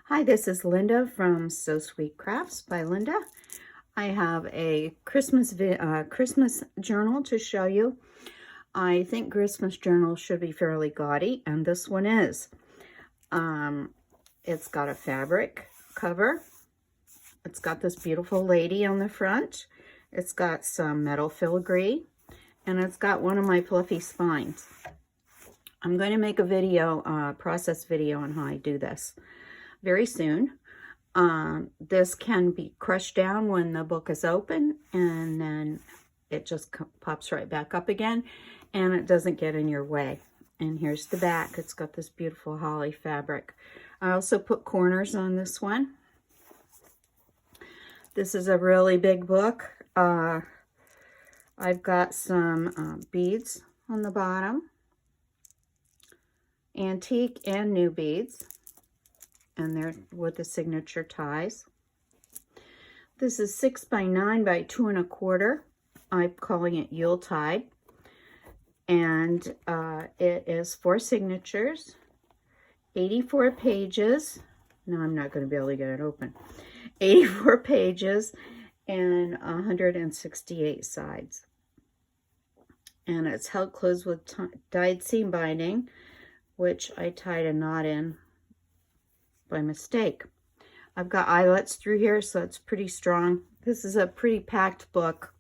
Hi, this is Linda from So Sweet Crafts by Linda. I have a Christmas journal to show you. I think Christmas journals should be fairly gaudy, and this one is. It's got a fabric cover. It's got this beautiful lady on the front. It's got some metal filigree, and it's got one of my fluffy spines. I'm going to make a video, process video on how I do this very soon. This can be crushed down when the book is open, and then it just pops right back up again, and it doesn't get in your way. And here's the back. It's got this beautiful holly fabric. I also put corners on this one. This is a really big book. I've got some beads on the bottom, antique and new beads, and they're with the signature ties. This is 6 by 9 by 2 1/4. I'm calling it Yuletide, and it is 4 signatures, 84 pages. No, I'm not going to be able to get it open. 84 pages and 168 sides. And it's held closed with dyed seam binding, which I tied a knot in by mistake. I've got eyelets through here, so it's pretty strong. This is a pretty packed book.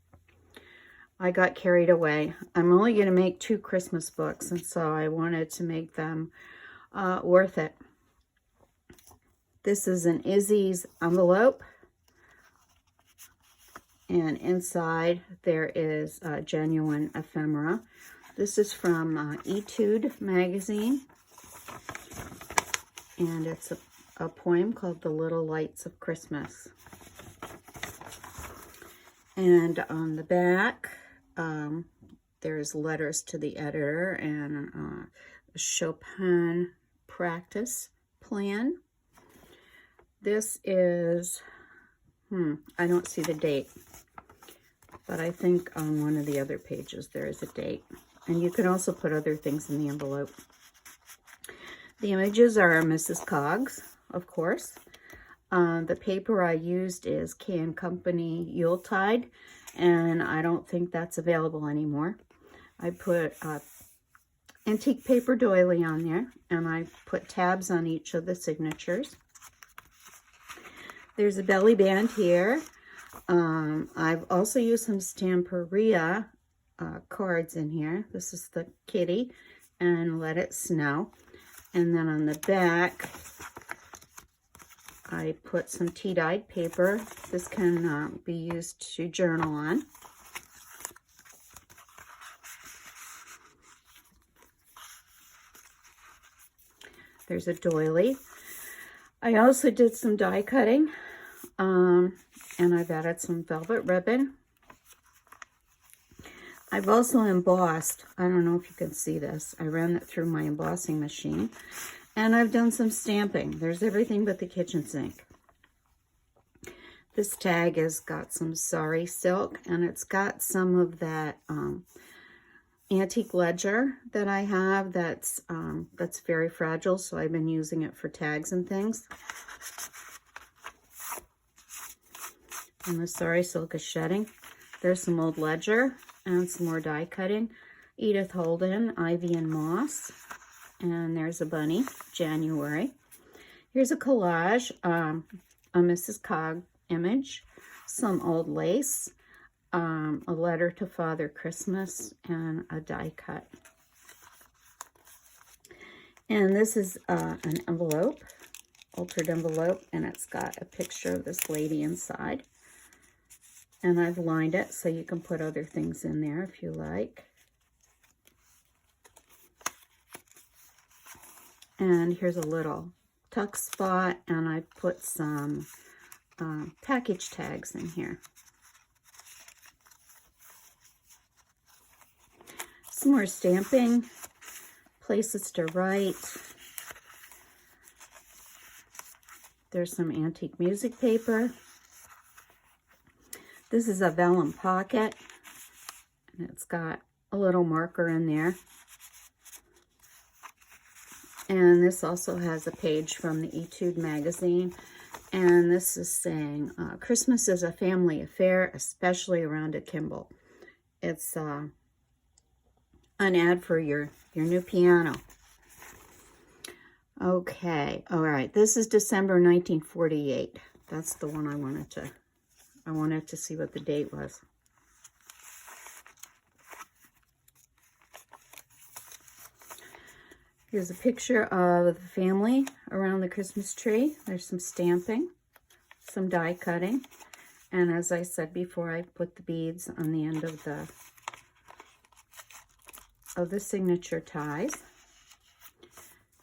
I got carried away. I'm only going to make 2 Christmas books, and so I wanted to make them worth it. This is an Izzy's envelope, and inside there is a genuine ephemera. This is from Etude magazine, and it's a poem called The Little Lights of Christmas. And on the back, there's letters to the editor and a Chopin practice plan. This is, I don't see the date, but I think on one of the other pages there is a date. And you can also put other things in the envelope. The images are Mrs. Coggs, of course. The paper I used is K&Co Yuletide, and I don't think that's available anymore. I put antique paper doily on there, and I put tabs on each of the signatures. There's a belly band here. I've also used some Stamperia cards in here. This is the kitty and Let It Snow. And then on the back, I put some tea-dyed paper. This can be used to journal on. There's a doily. I also did some die cutting, and I've added some velvet ribbon. I've also embossed. I don't know if you can see this. I ran it through my embossing machine. And I've done some stamping. There's everything but the kitchen sink. This tag has got some sari silk, and it's got some of that antique ledger that I have that's very fragile, so I've been using it for tags and things. And the sari silk is shedding. There's some old ledger and some more die cutting. Edith Holden, Ivy and Moss. And there's a bunny, January. Here's a collage, a Mrs. Cog image, some old lace, a letter to Father Christmas, and a die cut. And this is an envelope, altered envelope, and it's got a picture of this lady inside. And I've lined it so you can put other things in there if you like. And here's a little tuck spot, and I put some package tags in here. Some more stamping, places to write. There's some antique music paper. This is a vellum pocket, and it's got a little marker in there. And this also has a page from the Etude magazine. And this is saying, Christmas is a family affair, especially around a Kimball. It's an ad for your new piano. Okay, all right. This is December 1948. That's the one I wanted to see what the date was. Here's a picture of the family around the Christmas tree. There's some stamping, some die cutting, and as I said before, I put the beads on the end of the signature ties.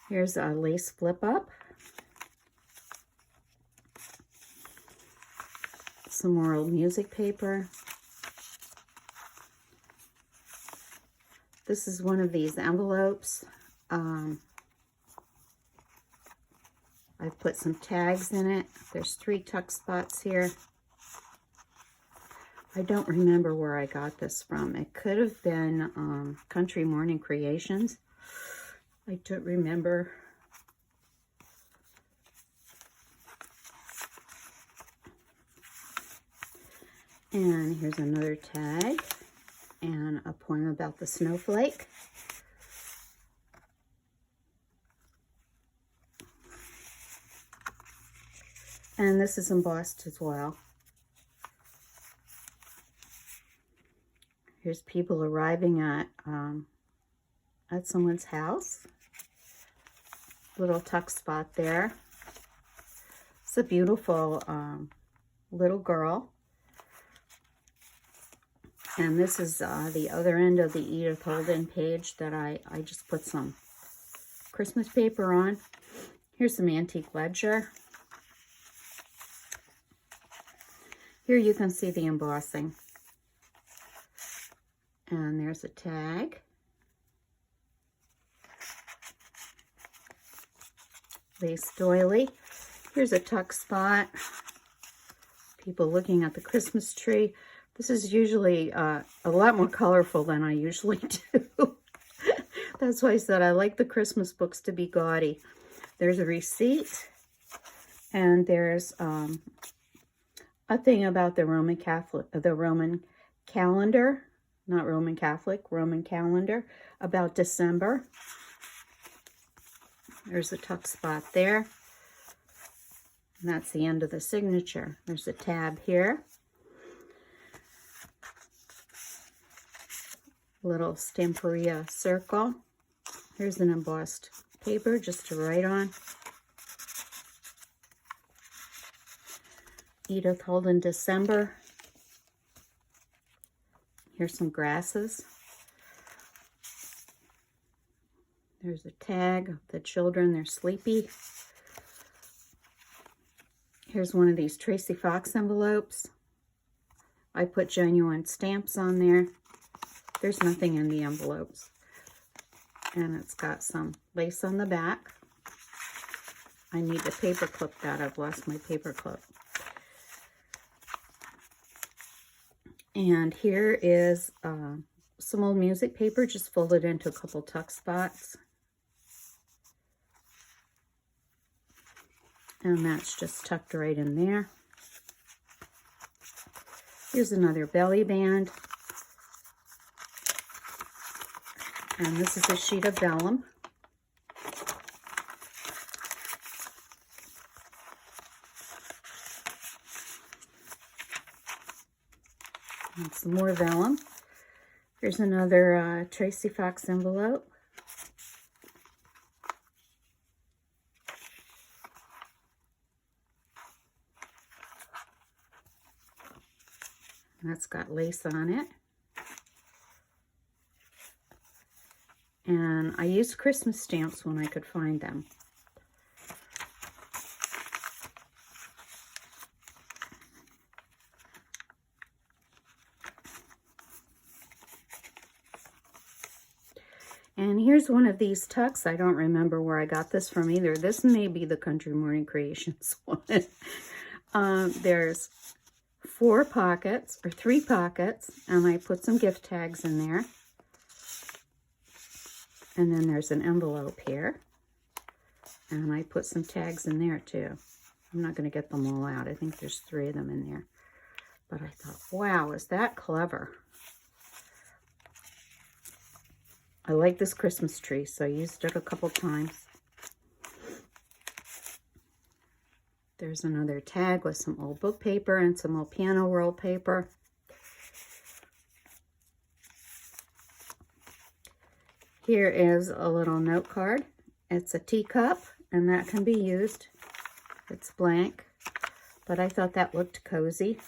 Here's a lace flip up. Some more old music paper. This is one of these envelopes. I've put some tags in it. There's 3 tuck spots here. I don't remember where I got this from. It could have been Country Morning Creations. I don't remember. And here's another tag and a poem about the snowflake. And this is embossed as well. Here's people arriving at someone's house. Little tuck spot there. It's a beautiful little girl. And this is the other end of the Edith Holden page that I just put some Christmas paper on. Here's some antique ledger. Here you can see the embossing. And there's a tag. Lace doily. Here's a tuck spot. People looking at the Christmas tree. This is usually a lot more colorful than I usually do. That's why I said I like the Christmas books to be gaudy. There's a receipt. And there's a thing about the Roman calendar, not Roman Catholic, Roman calendar, about December. There's a tuck spot there. And that's the end of the signature. There's a tab here. Little Stamperia circle. Here's an embossed paper just to write on. Edith Holden, December. Here's some grasses. There's a tag of the children. They're sleepy. Here's one of these Tracy Fox envelopes. I put genuine stamps on there. There's nothing in the envelopes. And it's got some lace on the back. I need to paper clip that. I've lost my paper clip. And here is some old music paper, just folded into a couple tuck spots. And that's just tucked right in there. Here's another belly band. And this is a sheet of vellum. And some more vellum. Here's another Tracy Fox envelope. And that's got lace on it. And I used Christmas stamps when I could find them. And here's one of these tucks. I don't remember where I got this from either. This may be the Country Morning Creations one. There's 4 pockets, or 3 pockets, and I put some gift tags in there. And then there's an envelope here. And I put some tags in there too. I'm not going to get them all out. I think there's 3 of them in there. But I thought, wow, is that clever? I like this Christmas tree, so I used it a couple times. There's another tag with some old book paper and some old piano roll paper. Here is a little note card. It's a teacup, and that can be used. It's blank, but I thought that looked cozy.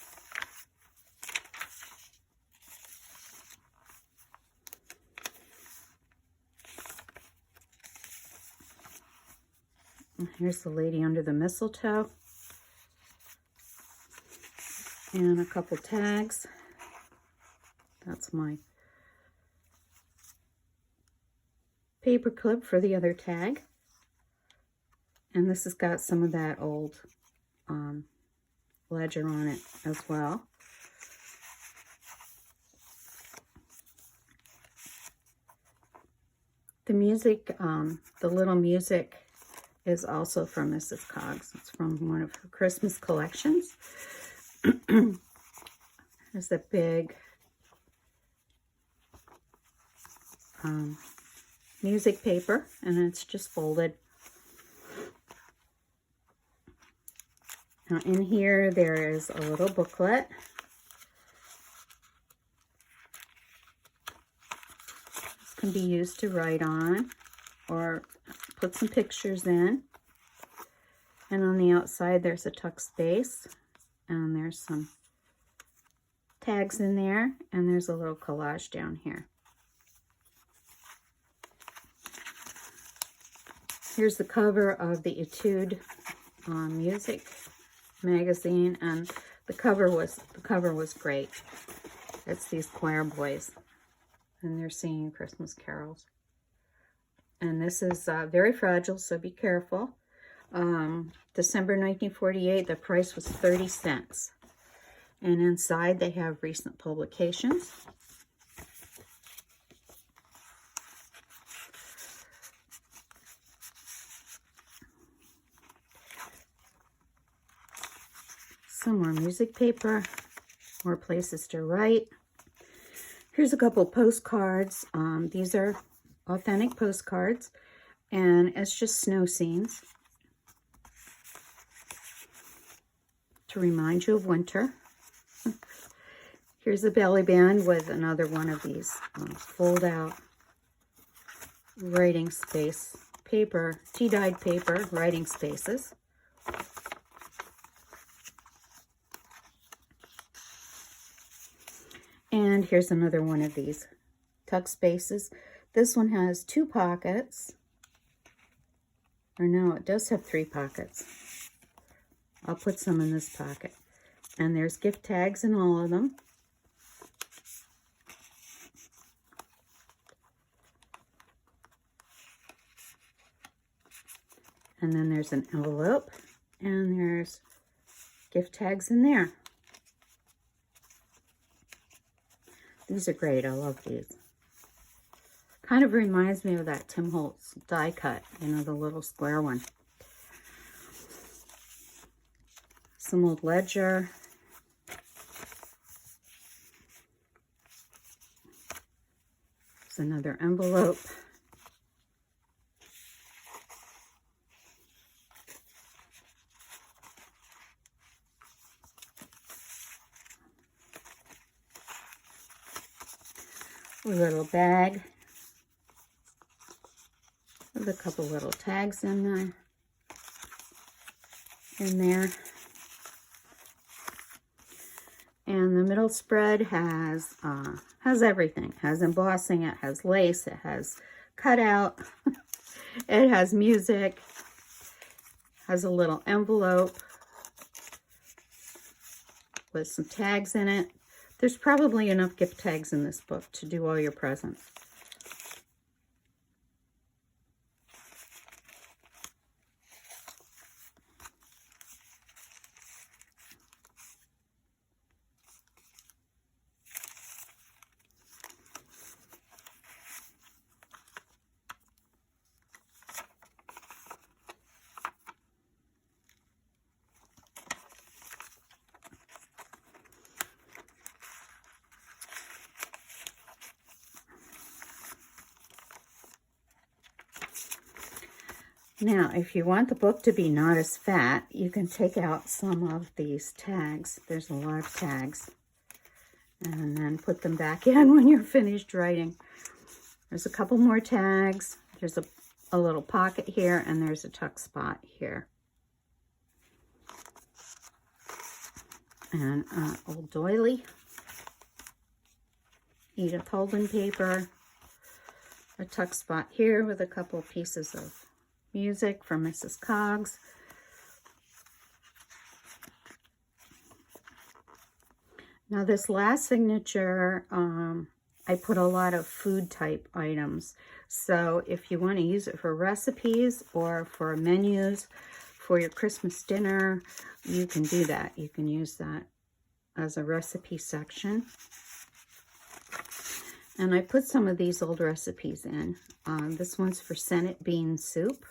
And here's the lady under the mistletoe. And a couple tags. That's my paper clip for the other tag. And this has got some of that old ledger on it as well. The music, the little music is also from Mrs. Coggs. It's from one of her Christmas collections. There's a big music paper, and it's just folded. Now in here there is a little booklet. This can be used to write on or put some pictures in. And on the outside there's a tuck space, and there's some tags in there, and there's a little collage down here. Here's the cover of the Etude music magazine, and the cover was great. It's these choir boys, and they're singing Christmas carols. And this is very fragile, so be careful. December 1948, the price was 30 cents. And inside they have recent publications. Some more music paper, more places to write. Here's a couple postcards. These are authentic postcards, and it's just snow scenes to remind you of winter. Here's a belly band with another one of these fold out writing space paper, tea-dyed paper writing spaces. And here's another one of these tuck spaces. This one has 2 pockets. Or no, it does have 3 pockets. I'll put some in this pocket. And there's gift tags in all of them. And then there's an envelope, and there's gift tags in there. These are great. I love these. Kind of reminds me of that Tim Holtz die cut, you know, the little square one. Some old ledger. There's another envelope. A little bag with a couple little tags in there. And the middle spread has everything. It has embossing, it has lace, it has cutout, it has music, has a little envelope with some tags in it. There's probably enough gift tags in this book to do all your presents. Now, if you want the book to be not as fat, you can take out some of these tags. There's a lot of tags. And then put them back in when you're finished writing. There's a couple more tags. There's a little pocket here, and there's a tuck spot here. And old doily. Edith Holden paper. A tuck spot here with a couple of pieces of music from Mrs. Coggs. Now this last signature, I put a lot of food type items. So if you want to use it for recipes or for menus for your Christmas dinner, you can do that. You can use that as a recipe section. And I put some of these old recipes in. This one's for Senate bean soup.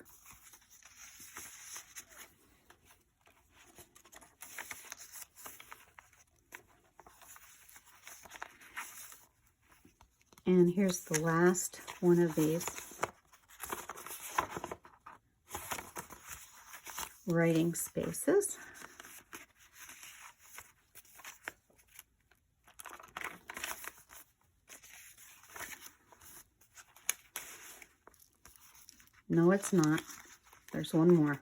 And here's the last one of these writing spaces. No, it's not. There's one more.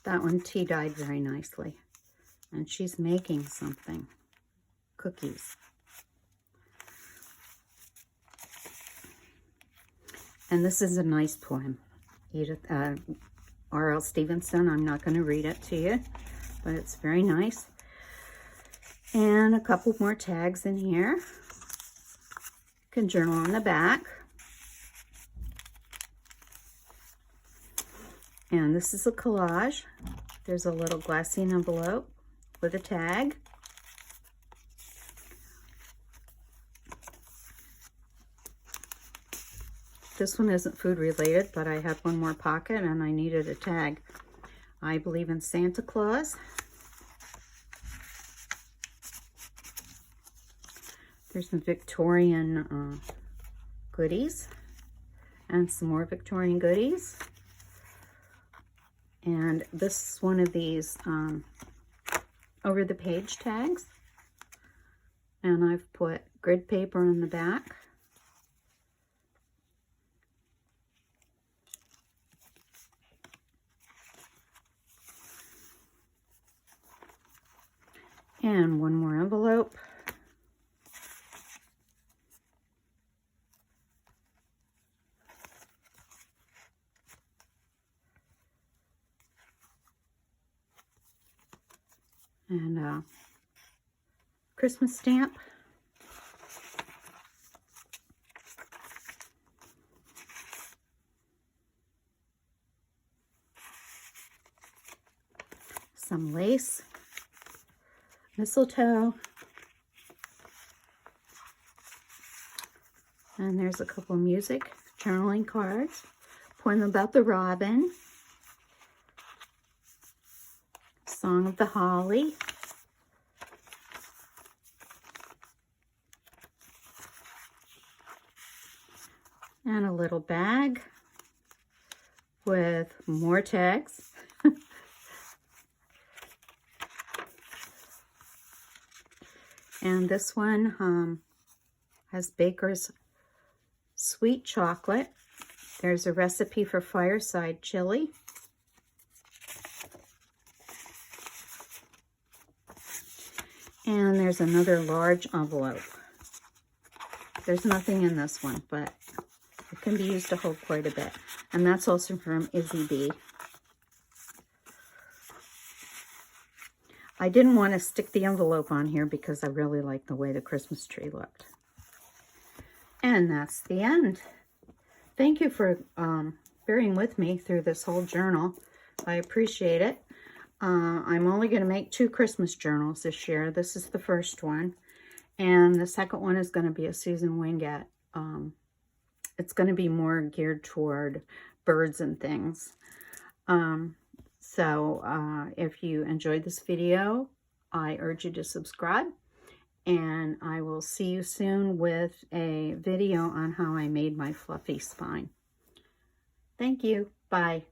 That one tea-dyed very nicely. And she's making something. Cookies. And this is a nice poem. Edith, R.L. Stevenson. I'm not going to read it to you, but it's very nice. And a couple more tags in here. You can journal on the back. And this is a collage. There's a little glassine envelope with a tag. This one isn't food related, but I had one more pocket and I needed a tag. I believe in Santa Claus. There's some Victorian goodies and some more Victorian goodies. And this is one of these over the page tags. And I've put grid paper in the back. And one more envelope. And a Christmas stamp. Some lace. Mistletoe. And there's a couple of music, journaling cards. Poem about the robin. Song of the Holly. And a little bag with more tags. And this one has Baker's sweet chocolate. There's a recipe for fireside chili. And there's another large envelope. There's nothing in this one, but it can be used to hold quite a bit. And that's also from Izzybee. I didn't want to stick the envelope on here because I really like the way the Christmas tree looked. And that's the end. Thank you for bearing with me through this whole journal. I appreciate it. I'm only going to make 2 Christmas journals this year. This is the first one. And the second one is going to be a Susan Wingate. It's going to be more geared toward birds and things. So if you enjoyed this video, I urge you to subscribe, and I will see you soon with a video on how I made my fluffy spine. Thank you. Bye.